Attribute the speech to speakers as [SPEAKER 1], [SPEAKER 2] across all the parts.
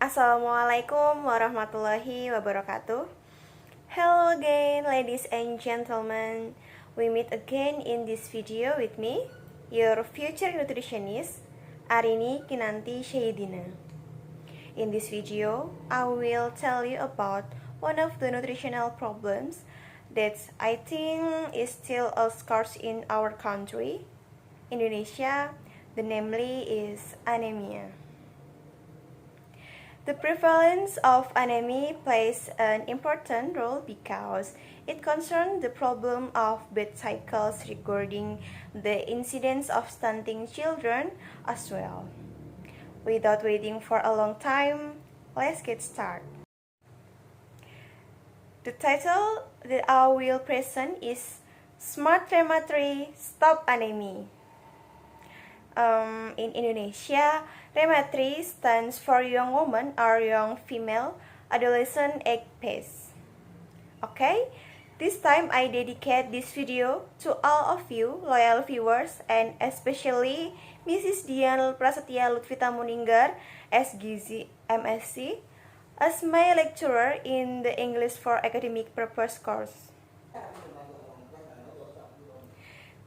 [SPEAKER 1] Assalamualaikum warahmatullahi wabarakatuh. Hello again, ladies and gentlemen. We meet again in this video with me, your future nutritionist, Arini, Kinanti, Syayidina. In this video, I will tell you about one of the nutritional problems that I think is still a scourge in our country, Indonesia. The namely is anemia. The prevalence of anemia plays an important role because it concerns the problem of bed cycles regarding the incidence of stunting children as well. Without waiting for a long time, let's get started. The title that I will present is Smart Rheumatoid Stop Anemia. In Indonesia, rheumatoid stands for young woman or young female adolescent egg phase. Okay, this time I dedicate this video to all of you loyal viewers and especially Mrs. Dian Prasetya Lutfita Muninggar, SGZ MSc, as my lecturer in the English for Academic Purpose course.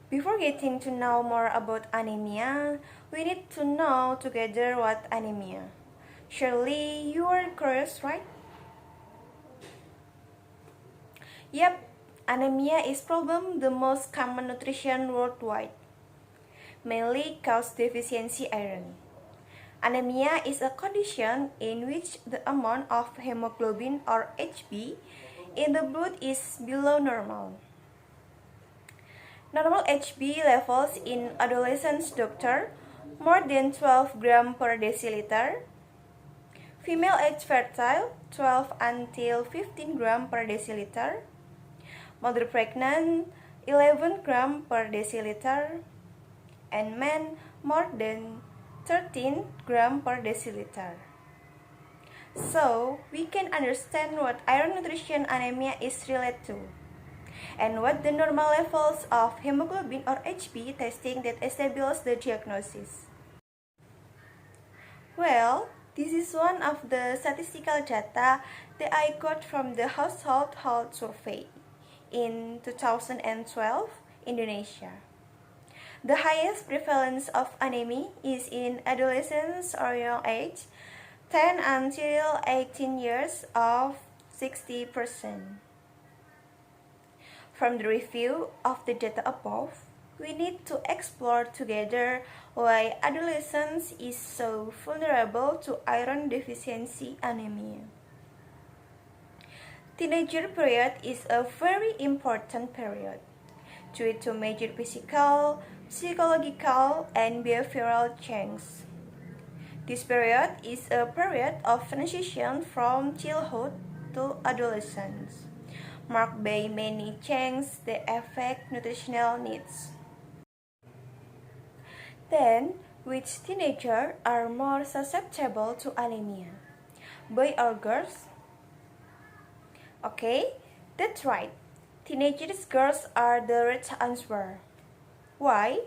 [SPEAKER 1] Before getting to know more about anemia, we need to know together what anemia. Surely you are curious, right? Yep, anemia is probably the most common nutrition worldwide, mainly cause deficiency iron. Anemia is a condition in which the amount of hemoglobin or Hb in the blood is below normal. Normal Hb levels in adolescents doctor more than 12 gram per deciliter. Female age fertile 12 until 15 gram per deciliter. Mother pregnant 11 gram per deciliter. And men more than 13 gram per deciliter. So, we can understand what iron nutrition anemia is related to, and what the normal levels of hemoglobin or Hb testing that establishes the diagnosis. Well, this is one of the statistical data that I got from the Household Health Survey in 2012, Indonesia. The highest prevalence of anemia is in adolescents or young age, 10 until 18 years of 60%. From the review of the data above, we need to explore together why adolescence is so vulnerable to iron deficiency anemia. Teenager period is a very important period due to major physical, psychological, and behavioral changes. This period is a period of transition from childhood to adolescence, marked by many changes that affect nutritional needs. Then, which teenagers are more susceptible to anemia? Boys or girls? Okay, that's right. Teenagers girls are the right answer. Why?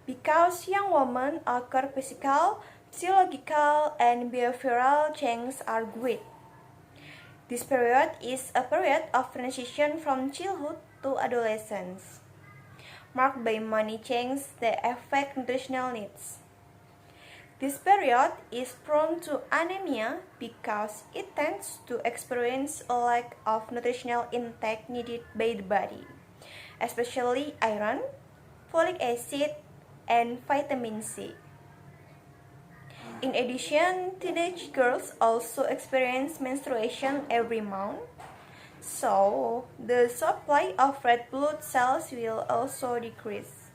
[SPEAKER 1] Because young women occur physical, psychological, and behavioral changes are great. This period is a period of transition from childhood to adolescence, marked by many changes that affect nutritional needs. This period is prone to anemia because it tends to experience a lack of nutritional intake needed by the body, especially iron, folic acid, and vitamin C. In addition, teenage girls also experience menstruation every month, so the supply of red blood cells will also decrease.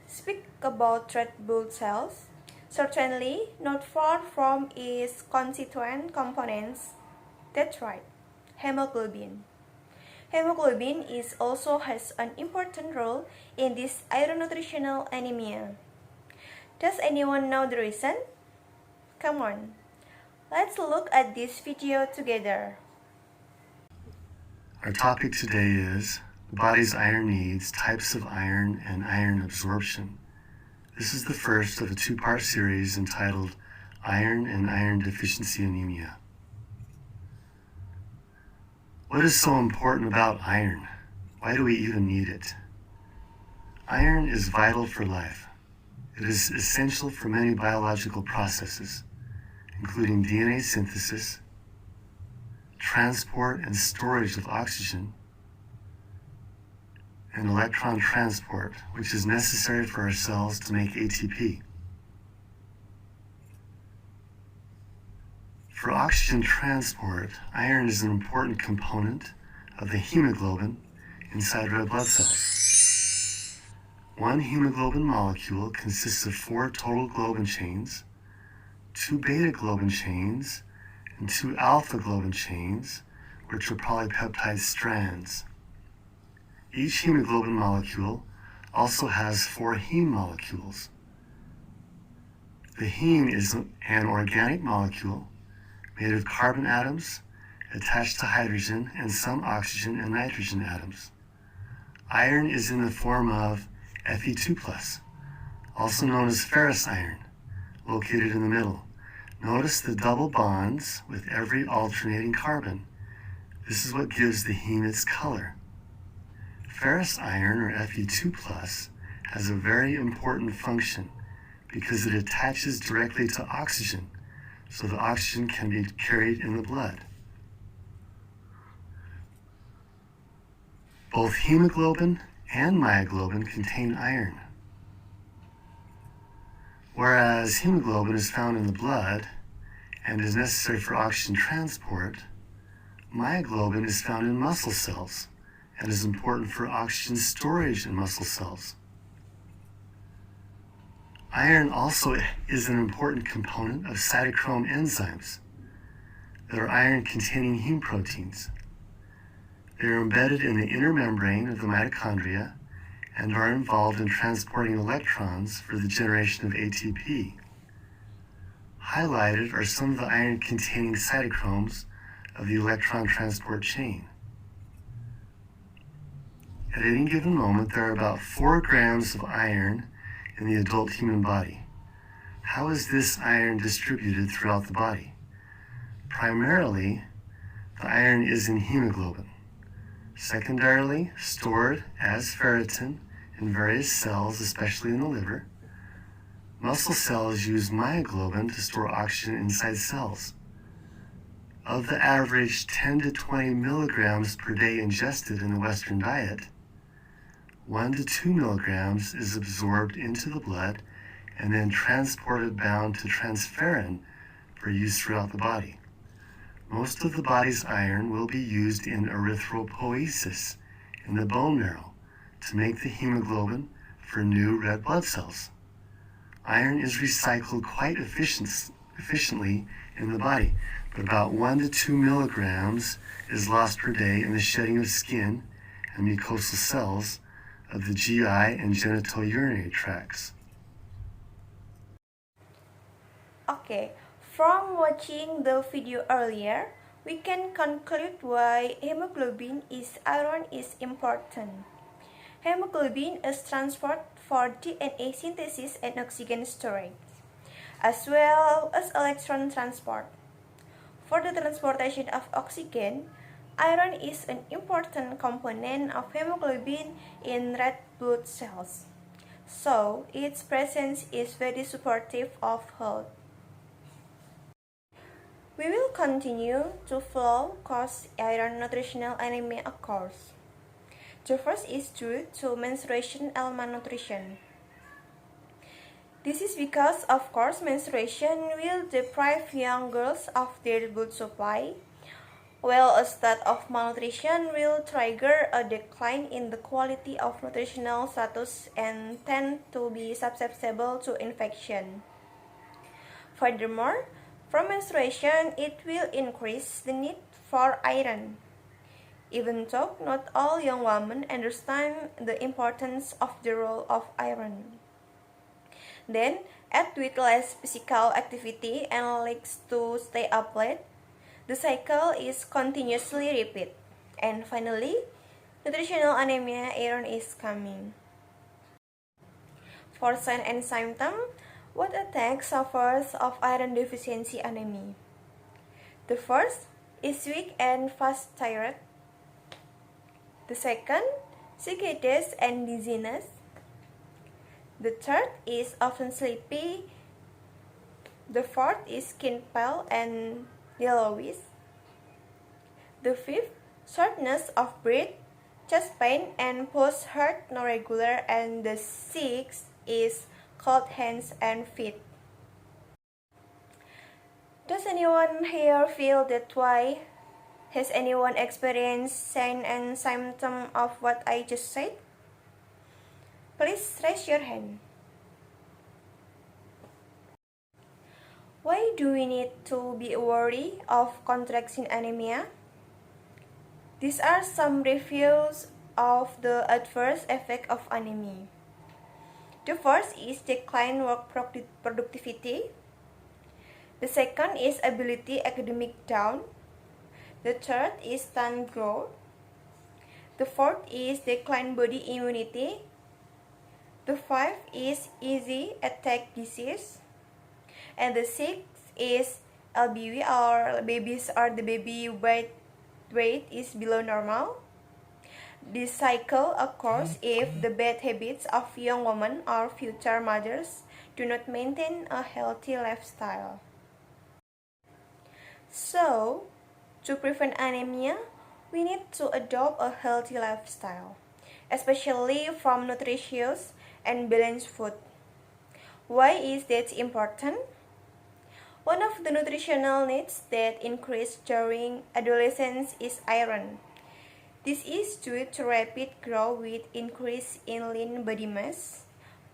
[SPEAKER 1] Speak about red blood cells, certainly not far from its constituent components. That's right, hemoglobin. Hemoglobin is also has an important role in this iron nutritional anemia. Does anyone know the reason? Come on, let's look at this video together.
[SPEAKER 2] Our topic today is the body's iron needs, types of iron, and iron absorption. This is the first of a two-part series entitled iron and iron deficiency anemia. What is so important about iron? Why do we even need it? Iron is vital for life. It is essential for many biological processes, including DNA synthesis, transport and storage of oxygen, and electron transport, which is necessary for our cells to make ATP. For oxygen transport, iron is an important component of the hemoglobin inside red blood cells. One hemoglobin molecule consists of 4 total globin chains, 2 beta globin chains, and 2 alpha globin chains, which are polypeptide strands. Each hemoglobin molecule also has 4 heme molecules. The heme is an organic molecule made of carbon atoms attached to hydrogen and some oxygen and nitrogen atoms. Iron is in the form of Fe2+, also known as ferrous iron, located in the middle. Notice the double bonds with every alternating carbon. This is what gives the heme its color. Ferrous iron, or Fe2+, has a very important function because it attaches directly to oxygen, so the oxygen can be carried in the blood. Both hemoglobin and myoglobin contain iron. Whereas hemoglobin is found in the blood and is necessary for oxygen transport, myoglobin is found in muscle cells and is important for oxygen storage in muscle cells. Iron also is an important component of cytochrome enzymes that are iron-containing heme proteins. They are embedded in the inner membrane of the mitochondria and are involved in transporting electrons for the generation of ATP. Highlighted are some of the iron-containing cytochromes of the electron transport chain. At any given moment, there are about 4 grams of iron in the adult human body. How is this iron distributed throughout the body? Primarily, the iron is in hemoglobin. Secondarily, stored as ferritin in various cells, especially in the liver. Muscle cells use myoglobin to store oxygen inside cells. Of the average 10 to 20 milligrams per day ingested in the Western diet, 1 to 2 milligrams is absorbed into the blood and then transported bound to transferrin for use throughout the body. Most of the body's iron will be used in erythropoiesis in the bone marrow to make the hemoglobin for new red blood cells. Iron is recycled quite efficiently in the body, but about 1 to 2 milligrams is lost per day in the shedding of skin and mucosal cells of the GI and genitourinary tracts.
[SPEAKER 1] Okay, from watching the video earlier, we can conclude why hemoglobin iron is important. Hemoglobin is transport for DNA synthesis and oxygen storage, as well as electron transport. For the transportation of oxygen, iron is an important component of hemoglobin in red blood cells, so its presence is very supportive of health. We will continue to follow cause iron nutritional anemia occurs. The first is due to menstruation and malnutrition. This is because, of course, menstruation will deprive young girls of their blood supply, while a state of malnutrition will trigger a decline in the quality of nutritional status and tend to be susceptible to infection. Furthermore, from menstruation, it will increase the need for iron. Even though not all young women understand the importance of the role of iron. Then, add with less physical activity and likes to stay up late, the cycle is continuously repeat. And finally, nutritional anemia iron is coming. For sign and symptom, What attack sufferers of iron deficiency anemia? The first is weak and fast tired. The second, sickedes and dizziness. The third is often sleepy. The fourth is skin pale and yellowish. The fifth, shortness of breath, chest pain and pulse heart no regular, and the sixth is cold hands and feet. Does anyone here feel that way? Has anyone experienced sign and symptom of what I just said? Please raise your hand. Why do we need to be worried of contracting anemia? These are some reviews of the adverse effect of anemia. The first is decline work productivity. The second is ability academic down. The third is stunt growth. The fourth is decline body immunity. The fifth is easy attack disease. And the sixth is LBW, or the baby weight is below normal. This cycle occurs if the bad habits of young women or future mothers do not maintain a healthy lifestyle. So, to prevent anemia, we need to adopt a healthy lifestyle, especially from nutritious and balanced food. Why is that important? One of the nutritional needs that increase during adolescence is iron. This is due to rapid growth with increase in lean body mass,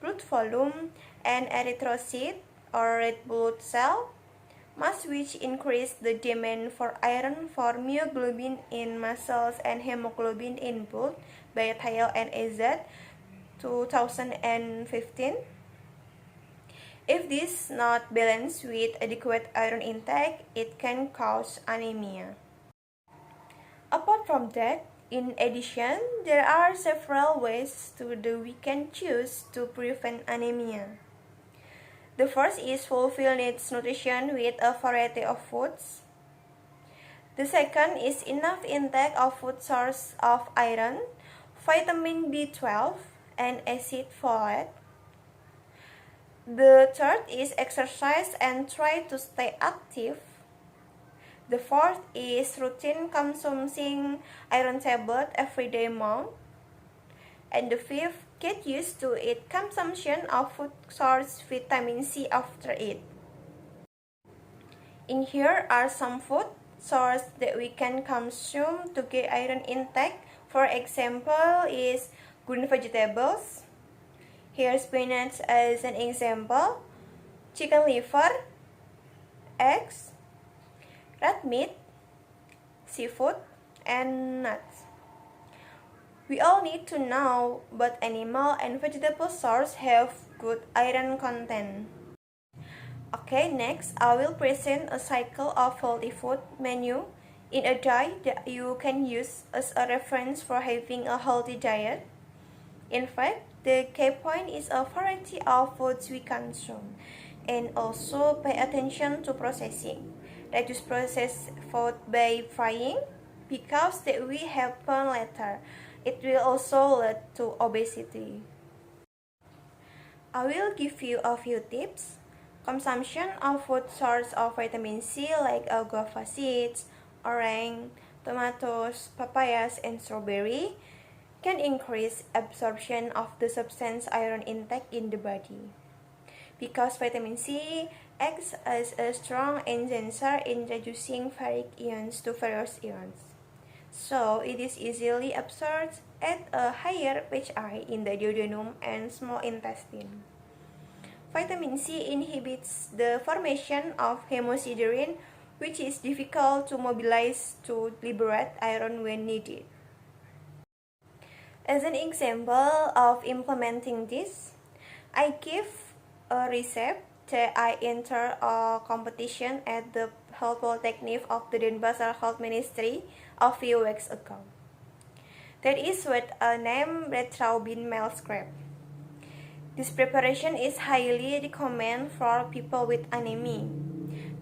[SPEAKER 1] blood volume, and erythrocyte or red blood cell mass, which increase the demand for iron for myoglobin in muscles and hemoglobin in blood by Thiel and AZ 2015. If this is not balanced with adequate iron intake, it can cause anemia. Apart from that, in addition, there are several ways that we can choose to prevent anemia. The first is fulfill needs nutrition with a variety of foods. The second is enough intake of food source of iron, vitamin B12, and acid folate. The third is exercise and try to stay active. The fourth is routine consuming iron tablet every day amount. And the fifth, get used to it consumption of food source vitamin C after it. In here are some food source that we can consume to get iron intake. For example, is green vegetables. Here's spinach as an example, chicken liver, eggs, red meat, seafood, and nuts. We all need to know both animal and vegetable sources have good iron content. Okay, next I will present a cycle of healthy food menu in a diet that you can use as a reference for having a healthy diet. In fact, the key point is a variety of foods we consume, and also pay attention to processing. Reduce processed food by frying, because that will happen later. It will also lead to obesity. I will give you a few tips. Consumption of food source of vitamin C like guava seeds, orange, tomatoes, papayas, and strawberry can increase absorption of the substance iron intake in the body. Because vitamin C acts as a strong enhancer in reducing ferric ions to ferrous ions, so it is easily absorbed at a higher pHi in the duodenum and small intestine. Vitamin C inhibits the formation of hemosiderin, which is difficult to mobilize to liberate iron when needed. As an example of implementing this, I give a recipe that I entered a competition at the Health Polytechnic of the Denpasar Health Ministry a few weeks ago. That is with a name red bean meal scrap. This preparation is highly recommended for people with anemia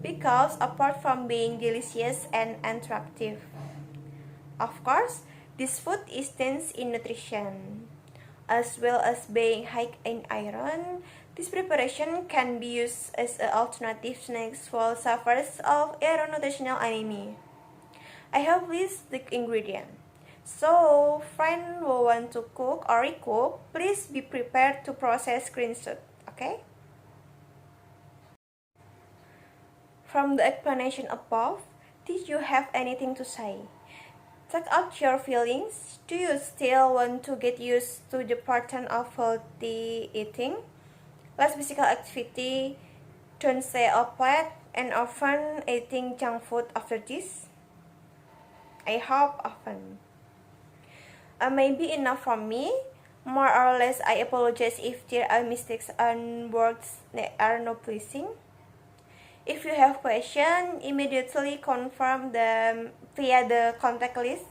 [SPEAKER 1] because apart from being delicious and attractive, of course, this food is dense in nutrition. As well as being high in iron, this preparation can be used as an alternative snack for sufferers of nutritional anemia. I have listed the ingredient. So, friend who want to cook or recook, please be prepared to process screenshot, okay? From the explanation above, did you have anything to say? Check out your feelings. Do you still want to get used to the pattern of healthy eating? Less physical activity, don't stay up late, and often eating junk food after this? I hope often. Maybe enough from me. More or less, I apologize if there are mistakes and words that are not pleasing. If you have questions, immediately confirm them via the contact list.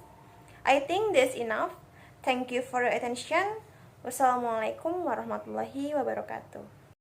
[SPEAKER 1] I think that's enough. Thank you for your attention. Wassalamualaikum warahmatullahi wabarakatuh.